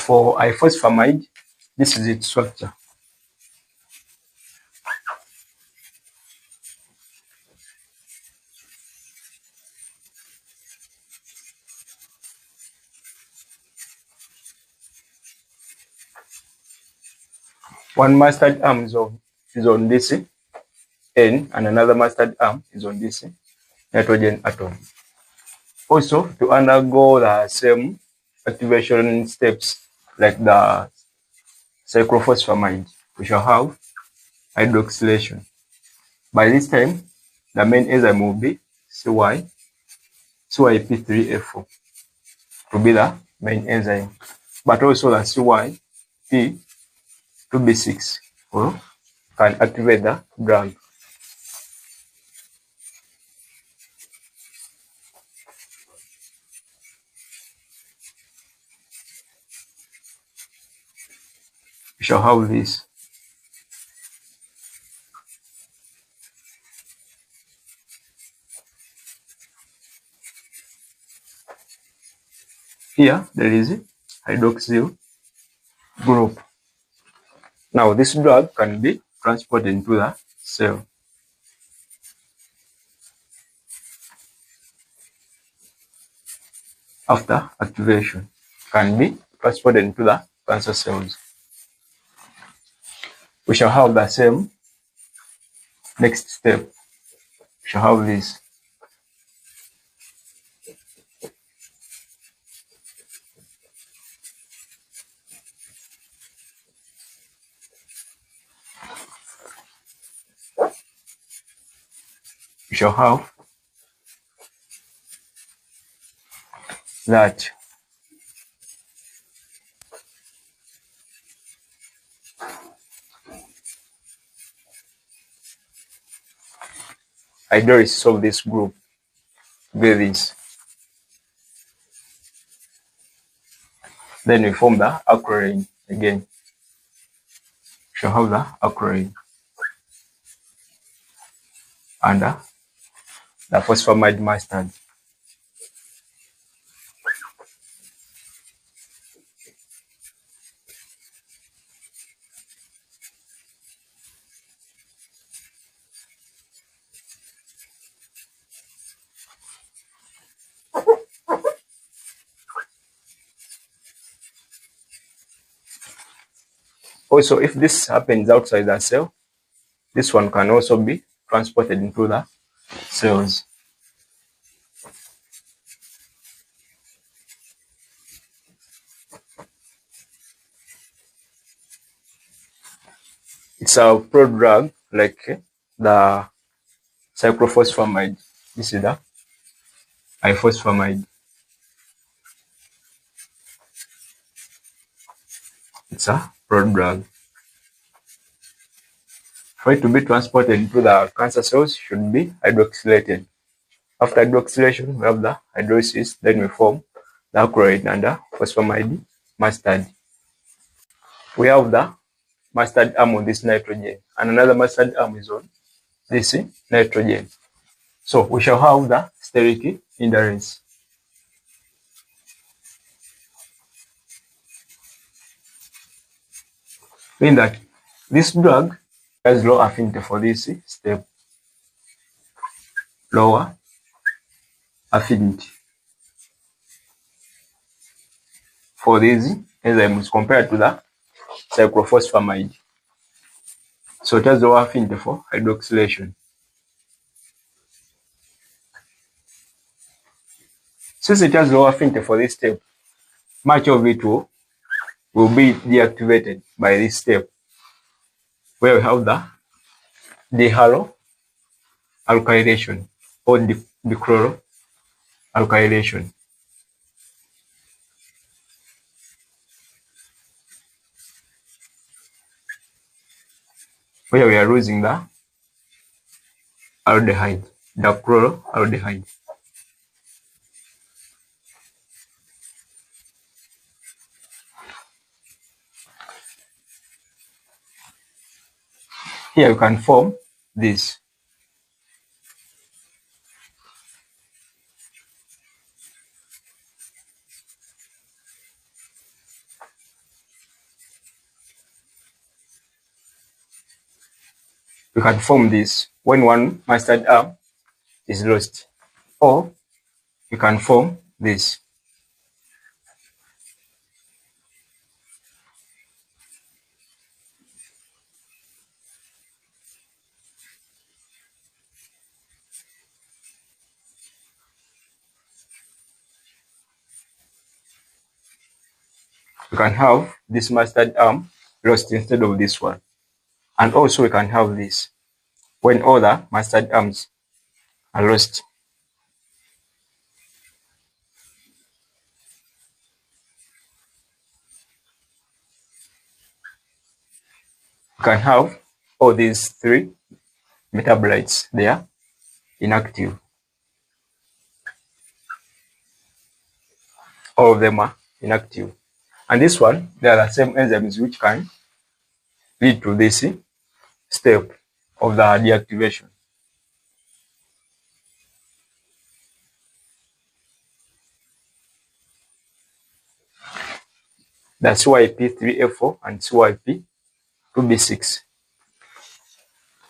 For ifosfamide, this is its structure. One mustard arm is on this N, and another mustard arm is on this nitrogen atom. Also, to undergo the same activation steps like the cyclophosphamide, we shall have hydroxylation. By this time, the main enzyme will be CYP3F4 to be the main enzyme, but also the CYP2B6 can activate the drug. We shall have this. Here, there is a hydroxyl group. Now, this drug can be transported into the cell. After activation, can be transported into the cancer cells. We shall have the same next step. We shall have this. We shall have that. ADRs of this group be this. Then we form the acrolein again. We shall have the acrolein and the phosphamide mustard. Also, if this happens outside the cell, this one can also be transported into the cells. It's a prodrug like the cyclophosphamide. This is the ifosfamide. It's a prodrug. For it to be transported into the cancer cells, should be hydroxylated. After hydroxylation, we have the hydrolysis, then we form the acrolein and the phosphamide mustard. We have the mustard arm on this nitrogen, and another mustard arm is on this nitrogen. So we shall have the steric hindrance. Meaning that this drug has low affinity for this step. Lower affinity for these enzymes compared to the cyclophosphamide. So it has lower affinity for hydroxylation. Since it has lower affinity for this step, much of it will be deactivated by this step, where we have the dihaloalkylation or dichloroalkylation. Where we are losing the aldehyde, the chloroaldehyde. Here you can form this. we can form this when one mustard arm is lost, or we can form this. We can have this mustard arm lost instead of this one. And also we can have this when other mustard arms are lost. We can have all these three metabolites, they are inactive. All of them are inactive. And this one, there are the same enzymes which can lead to this step of the deactivation. That's CYP3A4 and CYP2B6.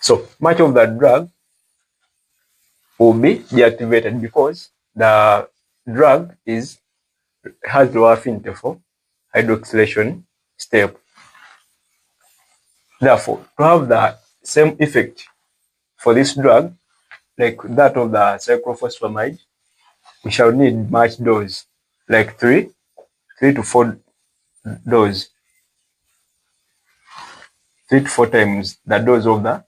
So much of the drug will be deactivated because the drug has low affinity for hydroxylation step. Therefore, to have the same effect for this drug, like that of the cyclophosphamide, we shall need much dose, like 3 to 4 dose, 3 to 4 times the dose of the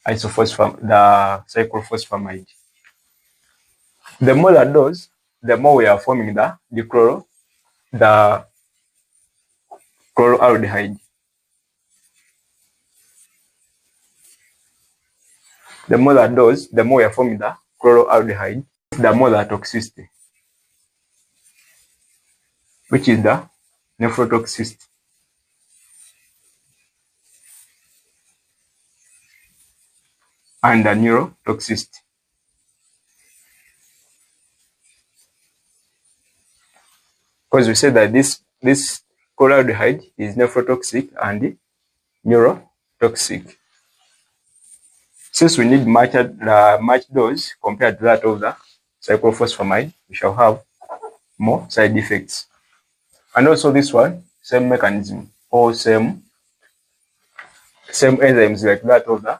the cyclophosphamide. The more the dose, the more we are forming the chloroaldehyde. The more the dose, the more we are forming the chloroaldehyde, the more the toxicity, which is the nephrotoxicity. And the neurotoxicity. Because we said that this chloroaldehyde is nephrotoxic and neurotoxic. Since we need much dose compared to that of the cyclophosphamide, we shall have more side effects. And also this one, same mechanism, or same enzymes like that of the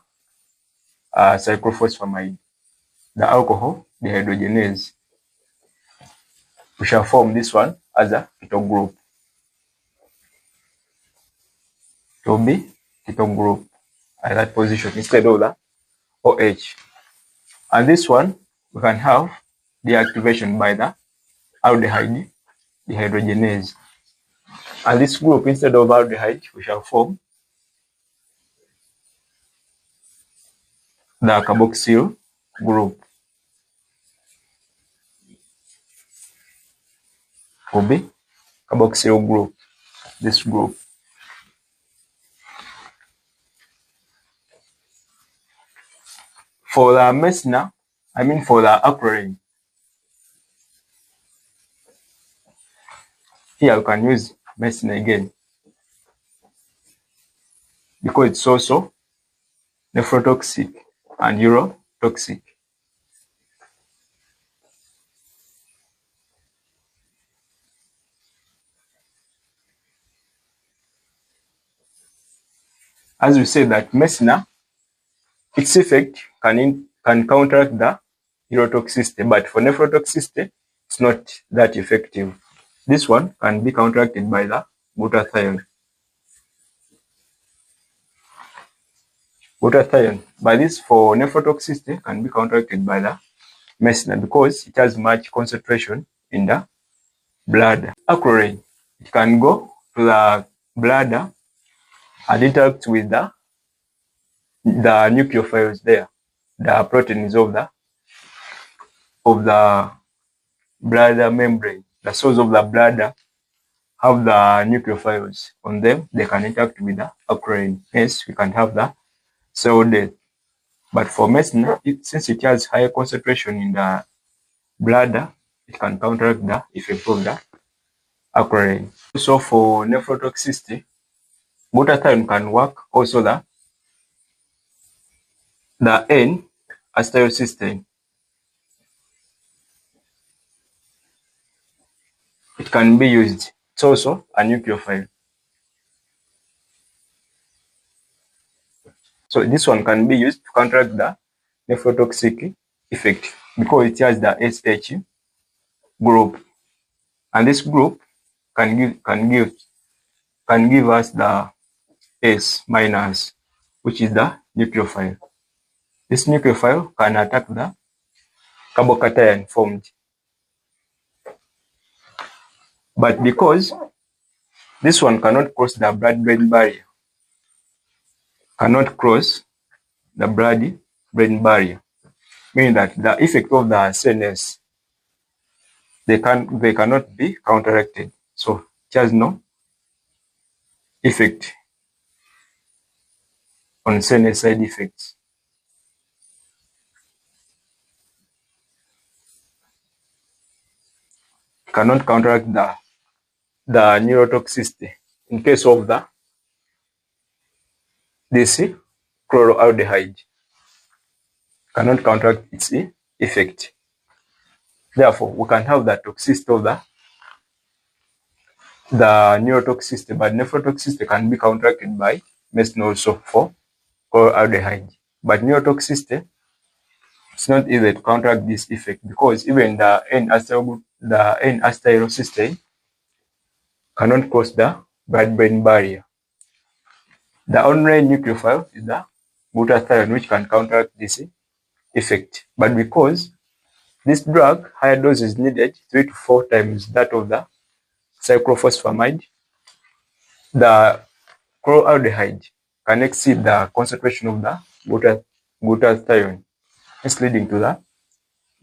cyclophosphamide, the alcohol dehydrogenase. We shall form this one as a keto group. It will be keto group at that position instead of the OH. And this one, we can have deactivation by the aldehyde dehydrogenase. And this group, instead of aldehyde, we shall form the carboxyl group. Will be carboxyl group, this group. For the mesna, for the acrolein, here we can use mesna again because it's also nephrotoxic and urotoxic. As we said that mesna, its effect can counteract the urotoxicity, but for nephrotoxicity, it's not that effective. This one can be counteracted by the glutathione. By this, for nephrotoxicity, can be counteracted by the mesna because it has much concentration in the blood. Acrolein, it can go to the bladder and interact with the nucleophiles there, the proteins of the bladder membrane. The cells of the bladder have the nucleophiles on them. They can interact with the acrolein. Hence, we can have the cell death. But for mesna, since it has higher concentration in the bladder, it can counteract the effect of the acrolein. So for nephrotoxicity, glutathione can work also the N-acetylcysteine. It can be used. It's also a nucleophile. So this one can be used to counteract the nephrotoxic effect because it has the SH group, and this group can give us the S minus, which is the nucleophile. This nucleophile can attack the carbocation formed, but because this one cannot cross the blood-brain barrier, meaning that the effect of the CNS they cannot be counteracted. So it has no effect on CNS side effects. Cannot counteract the neurotoxicity in case of this chloroaldehyde. Cannot counteract its effect. Therefore, we can have the toxicity of the neurotoxicity, but nephrotoxicity can be counteracted by medicine also for chloroaldehyde. But neurotoxicity, it's not easy to counteract this effect because even the N-acetylcysteine cannot cross the blood-brain barrier. The only nucleophile is the glutathione, which can counteract this effect. But because this drug, higher dose is needed 3 to 4 times that of the cyclophosphamide, the chloroaldehyde can exceed the concentration of the glutathione, hence leading to the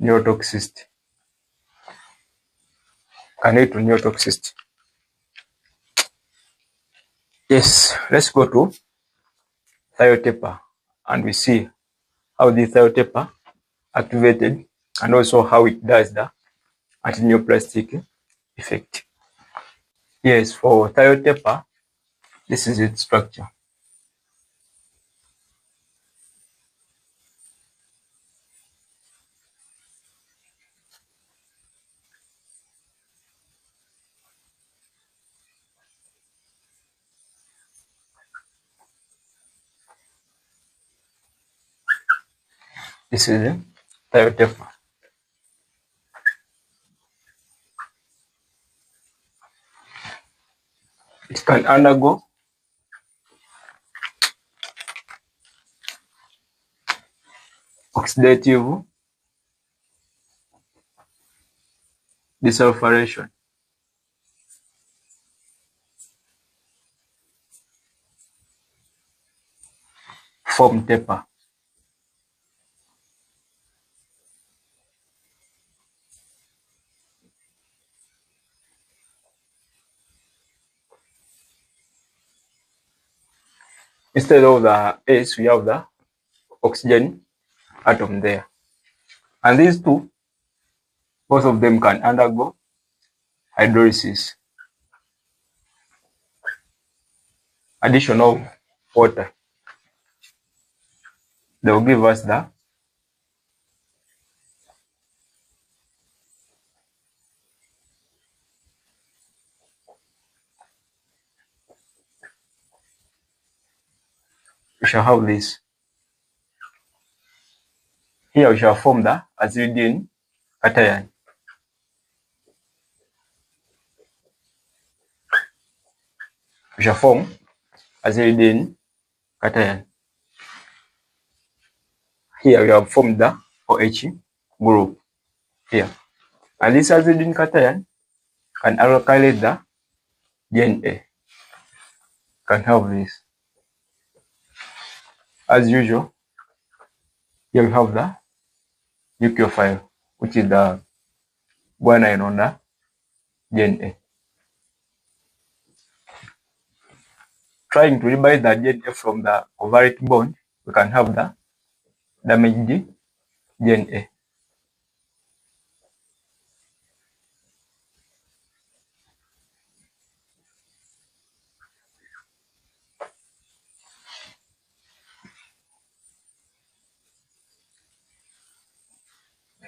neurotoxicity. Can lead to neurotoxicity. Yes, let's go to thiotepa and we see how the thiotepa activated and also how it does the anti-neoplastic effect. Yes, for thiotepa, this is its structure. This is the thiotepa. It can undergo oxidative desulfuration, form tepa. Instead of the S, we have the oxygen atom there. And these two, both of them can undergo hydrolysis. Addition of water. They will give us the we shall have this. Here we shall form the azidine cation. We shall form azidine cation. Here we have formed the OH group here. And this azidine cation can alkylate the DNA. Can have this. As usual, here we have the nucleophile, which is the guanine on the DNA. Trying to divide the DNA from the covalent bond, we can have the damaged DNA.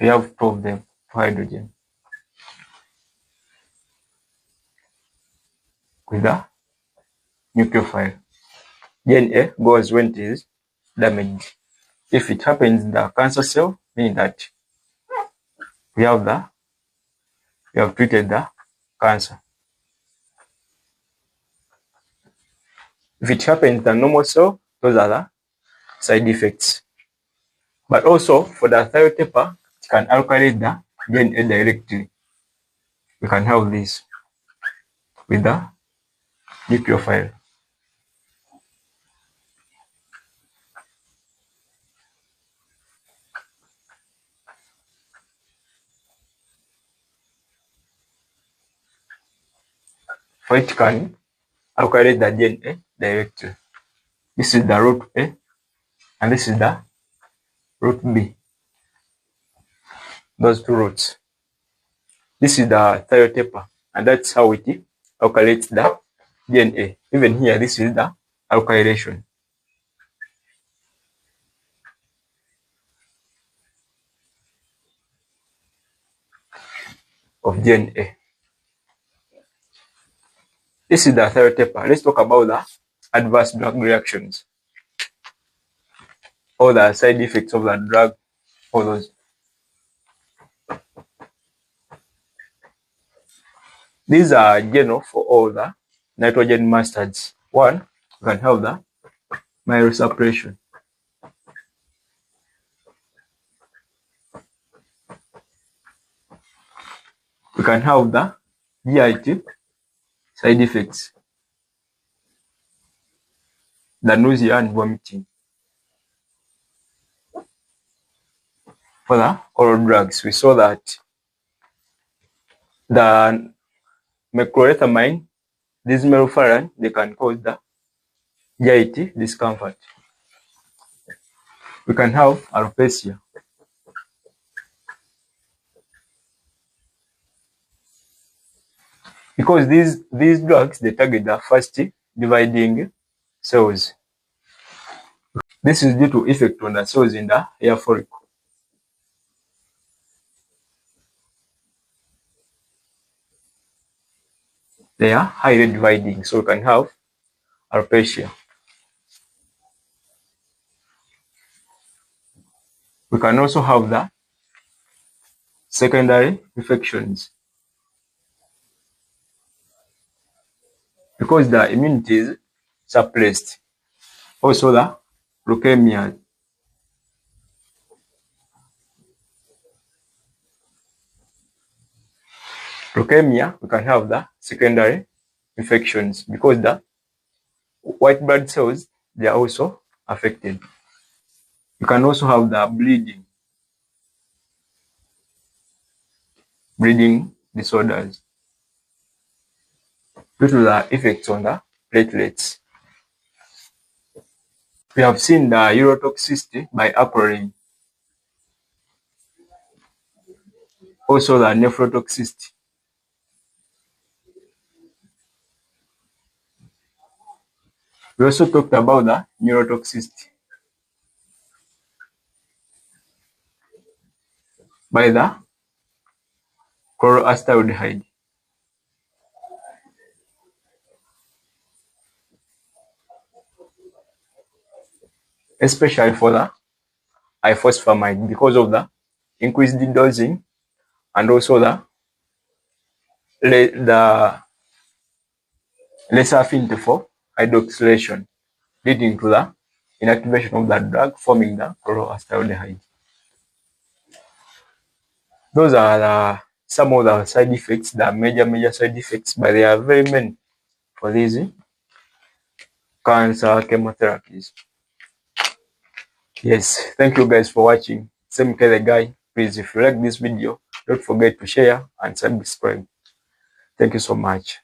We have two of them, two hydrogen, with the nucleophile. DNA goes when it is damaged. If it happens in the cancer cell, meaning that we have treated the cancer. If it happens in the normal cell, those are the side effects. But also for the thiotepa, it can alkylate the DNA directly. We can have this with the nucleophile. For it can alkylate the DNA directly. This is the root A, and this is the root B. Those two roots. This is the thiotepa, and that's how it alkylates the DNA. Even here, this is the alkylation. Of DNA. This is the thiotepa. Let's talk about the adverse drug reactions. All the side effects of the drug, all those. These are general for all the nitrogen mustards. One, you can have the myelosuppression. We can have the GIT side effects, the nausea and vomiting. For the oral drugs, we saw that the meclorethamine, this melphalan, they can cause the GIT discomfort. We can have alopecia. Because these drugs, they target the fast dividing cells. This is due to effect on the cells in the hair follicle. They are highly dividing, so we can have alopecia. We can also have the secondary infections. Because the immunity is suppressed. Also the leukemia. Leukemia, we can have the secondary infections because the white blood cells, they are also affected. You can also have the bleeding disorders due to the effects on the platelets. We have seen the urotoxicity by aporin. Also the nephrotoxicity. We also talked about the neurotoxicity by the chloroacetaldehyde. Especially for the ifosfamide because of the increased dosing and also the lesser affinity for hydroxylation, leading to the inactivation of the drug, forming the chloroacetaldehyde. Those are some of the side effects, the major side effects, but there are very many for these cancer chemotherapies. Yes, thank you guys for watching. Same the guy. Please, if you like this video, don't forget to share and subscribe. Thank you so much.